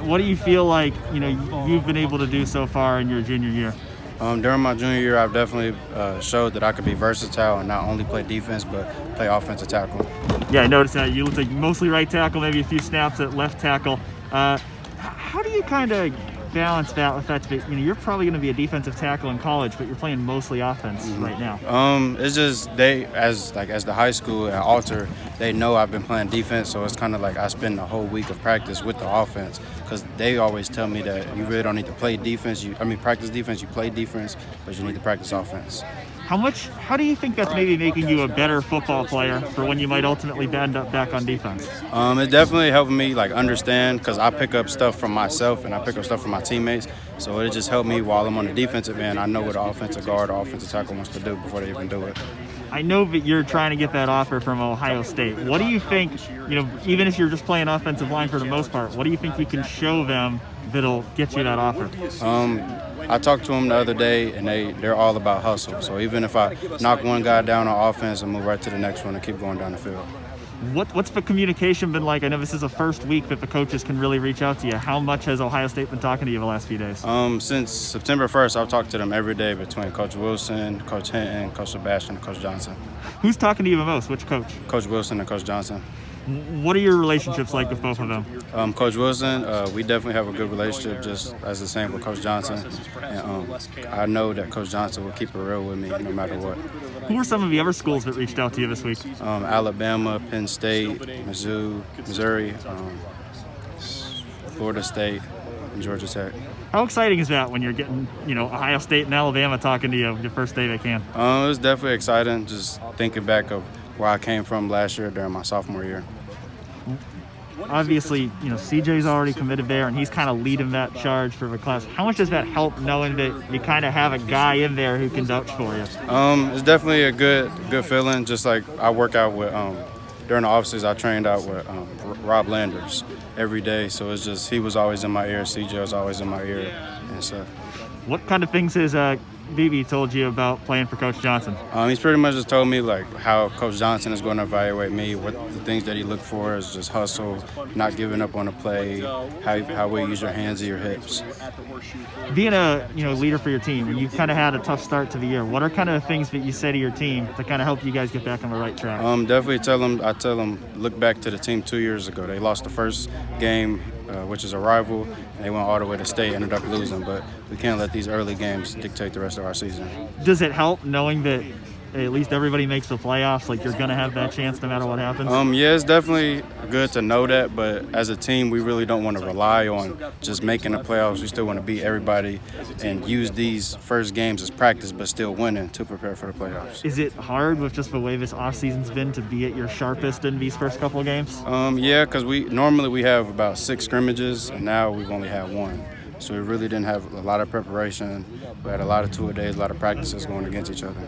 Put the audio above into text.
What do you feel like, you've been able to do so far in your junior year? During my junior year, I've definitely showed that I could be versatile and not only play defense, but play offensive tackle. Yeah, I noticed that. You look like mostly right tackle, maybe a few snaps at left tackle. How do you kind of balance that with that? You're probably going to be a defensive tackle in college, but you're playing mostly offense right now. It's just as the high school at Alter, they know I've been playing defense, so it's kind of like I spend the whole week of practice with the offense because they always tell me that you really don't need to play defense. Practice defense. You play defense, but you need to practice offense. How do you think that's maybe making you a better football player for when you might ultimately end up back on defense? It definitely helped me understand because I pick up stuff from myself and I pick up stuff from my teammates. So it just helped me while I'm on the defensive end. I know what an offensive guard or offensive tackle wants to do before they even do it. I know that you're trying to get that offer from Ohio State. What do you think, even if you're just playing offensive line for the most part, what do you think you can show them that'll get you that offer? I talked to them the other day, and they're all about hustle. So even if I knock one guy down on offense and move right to the next one and keep going down the field. What's the communication been like? I know this is the first week that the coaches can really reach out to you. How much has Ohio State been talking to you the last few days? Since September 1st, I've talked to them every day between Coach Wilson, Coach Hinton, Coach Sebastian, and Coach Johnson. Who's talking to you the most? Which coach? Coach Wilson and Coach Johnson. What are your relationships like with both of them? Coach Wilson, we definitely have a good relationship, just as the same with Coach Johnson. And I know that Coach Johnson will keep it real with me no matter what. Who were some of the other schools that reached out to you this week? Alabama, Penn State, Mizzou, Missouri, Florida State, and Georgia Tech. How exciting is that when you're getting, Ohio State and Alabama talking to you the first day they can? It was definitely exciting, just thinking back of where I came from last year during my sophomore year. Obviously, CJ's already committed there, and he's kind of leading that charge for the class. How much does that help knowing that you kind of have a guy in there who can vouch for you? It's definitely a good feeling. Just like I work out with during the offices, I trained out with Rob Landers every day. So it's just he was always in my ear. CJ was always in my ear, and so. What kind of things has BB told you about playing for Coach Johnson? He's pretty much just told me how Coach Johnson is going to evaluate me. What the things that he look for is just hustle, not giving up on a play, how we use your hands and your hips. Being a leader for your team, and you've kind of had a tough start to the year. What are kind of the things that you say to your team to kind of help you guys get back on the right track? Definitely I tell them look back to the team 2 years ago. They lost the first game, which is a rival, and they went all the way to state, ended up losing. But we can't let these early games dictate the rest of our season. Does it help knowing that at least everybody makes the playoffs, like you're going to have that chance no matter what happens? Yeah, it's definitely good to know that, but as a team, we really don't want to rely on just making the playoffs. We still want to beat everybody and use these first games as practice, but still winning to prepare for the playoffs. Is it hard with just the way this offseason's been to be at your sharpest in these first couple of games? Yeah, because normally we have about 6 scrimmages, and now we've only had 1. So we really didn't have a lot of preparation. We had a lot of two-a-days, a lot of practices going against each other.